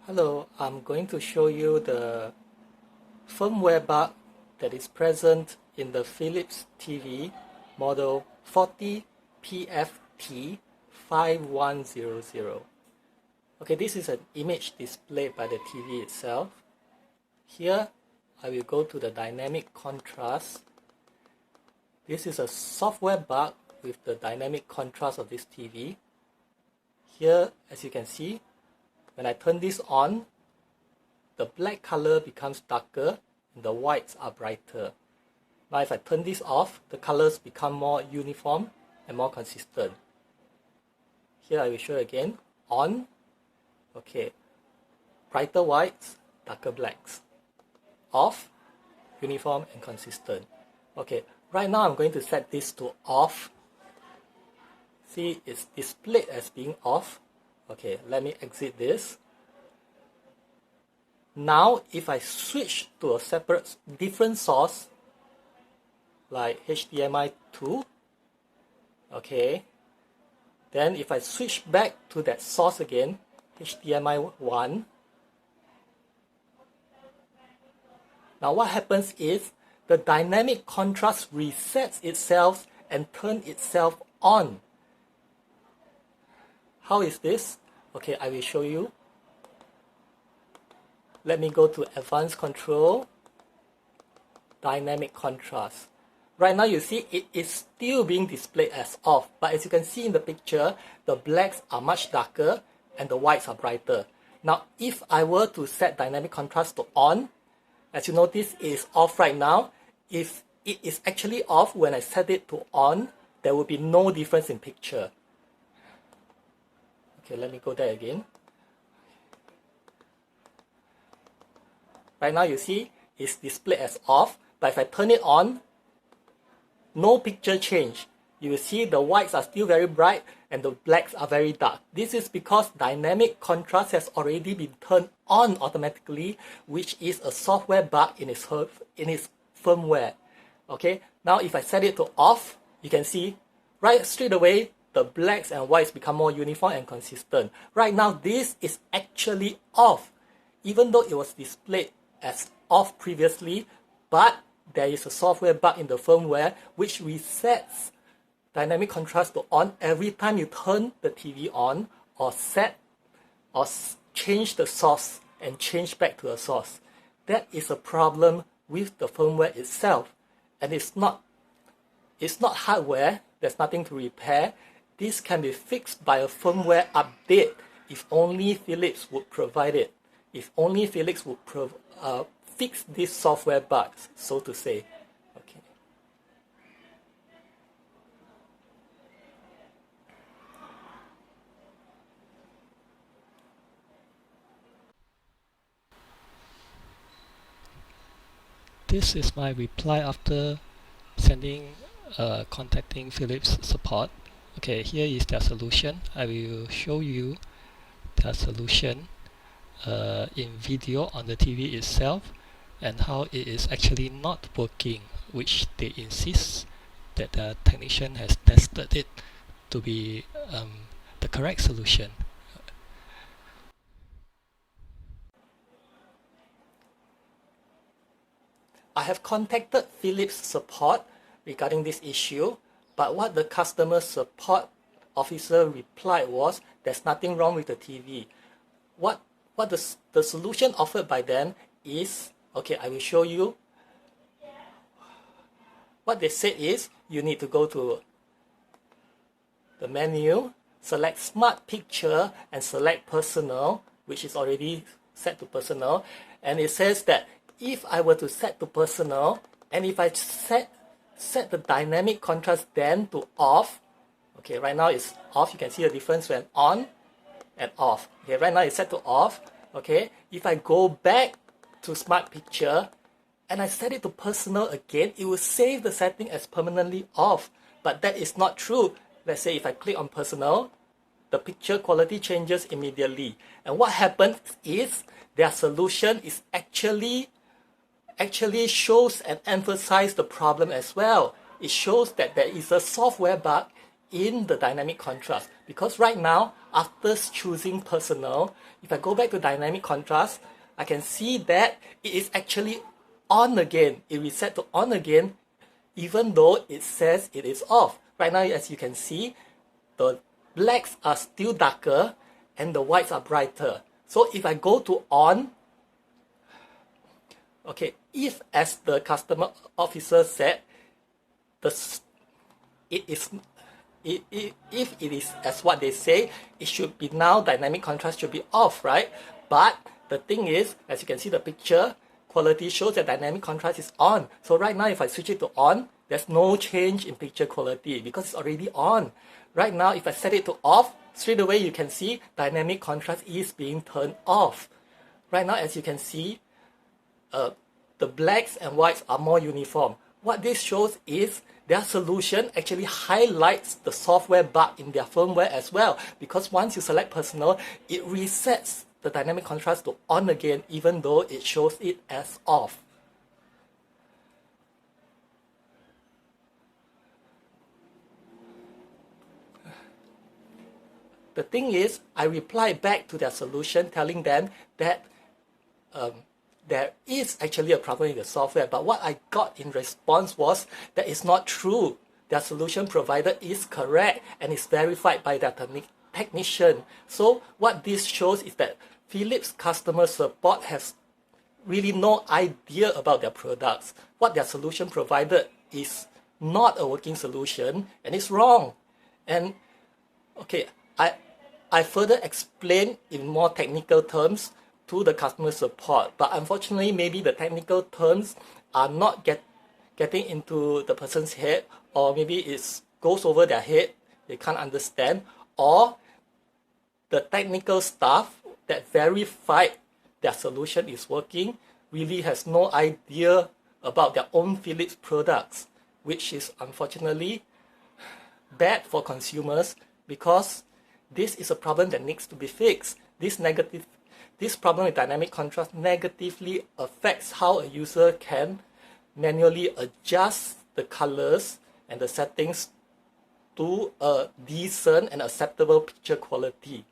Hello, I'm going to show you the firmware bug that is present in the Philips TV model 40PFT5100. Okay, this is an image displayed by the TV itself. Here, I will go to the dynamic contrast. This is a software bug with the dynamic contrast of this TV. Here, as you can see, when I turn this on, the black color becomes darker and the whites are brighter. Now if I turn this off, the colors become more uniform and more consistent. Here I will show again, on, okay, brighter whites, darker blacks, off, uniform and consistent. Okay, right now I'm going to set this to off. See, it's displayed as being off. Okay, let me exit this. Now, if I switch to a separate, different source, like HDMI 2, okay, then if I switch back to that source again, HDMI 1, now what happens is the dynamic contrast resets itself and turns itself on. How is this? Okay, I will show you. Let me go to Advanced Control, Dynamic Contrast. Right now you see it is still being displayed as off, but as you can see in the picture, the blacks are much darker and the whites are brighter. Now if I were to set dynamic contrast to on, as you notice it is off right now. If it is actually off when I set it to on, there will be no difference in picture. Okay, let me go there again. Right now you see it's displayed as off, but if I turn it on, no picture change. You will see the whites are still very bright and the blacks are very dark. This is because dynamic contrast has already been turned on automatically, which is a software bug in its firmware. Okay, now if I set it to off, you can see right straight away the blacks and whites become more uniform and consistent. Right now this is actually off, even though it was displayed as off previously, but there is a software bug in the firmware which resets dynamic contrast to on every time you turn the TV on or set or change the source and change back to a source. That is a problem with the firmware itself, and it's not hardware. There's nothing to repair. This can be fixed by a firmware update if only Philips would provide it. If only Philips would fix these software bugs, so to say. Okay. This is my reply after contacting Philips support. Okay, here is their solution. I will show you their solution in video on the TV itself and how it is actually not working, which they insist that the technician has tested it to be the correct solution. I have contacted Philips support regarding this issue, but what the customer support officer replied was, there's nothing wrong with the TV. What the solution offered by them is, okay, I will show you. What they said is, you need to go to the menu, select Smart Picture and select Personal, which is already set to Personal, and it says that if I were to set to Personal, and if I set the dynamic contrast then to off, okay, right now it's off, you can see the difference when on and off. Okay, right now it's set to off. Okay, if I go back to Smart Picture and I set it to Personal again, it will save the setting as permanently off, but that is not true. Let's say if I click on Personal, the picture quality changes immediately, and what happens is their solution is actually shows and emphasizes the problem as well. It shows that there is a software bug in the dynamic contrast, because right now, after choosing personal, if I go back to dynamic contrast, I can see that it is actually on again. It reset to on again, even though it says it is off. Right now, as you can see, the blacks are still darker and the whites are brighter. So if I go to on, okay, if as the customer officer said, if it is as what they say, it should be now dynamic contrast should be off, right? But the thing is, as you can see the picture, quality shows that dynamic contrast is on. So right now, if I switch it to on, there's no change in picture quality because it's already on. Right now, if I set it to off, straight away you can see dynamic contrast is being turned off. Right now, as you can see, the blacks and whites are more uniform. What this shows is their solution actually highlights the software bug in their firmware as well, because once you select personal, it resets the dynamic contrast to on again, even though it shows it as off. The thing is, I replied back to their solution telling them that there is actually a problem in the software, but what I got in response was that it's not true. Their solution provider is correct and is verified by their technician. So what this shows is that Philips customer support has really no idea about their products. What their solution provided is not a working solution and it's wrong. And okay, I further explained in more technical terms to the customer support, but unfortunately maybe the technical terms are not getting into the person's head, or maybe it goes over their head, they can't understand, or the technical staff that verified their solution is working really has no idea about their own Philips products, which is unfortunately bad for consumers, because this is a problem that needs to be fixed. This problem with dynamic contrast negatively affects how a user can manually adjust the colors and the settings to a decent and acceptable picture quality.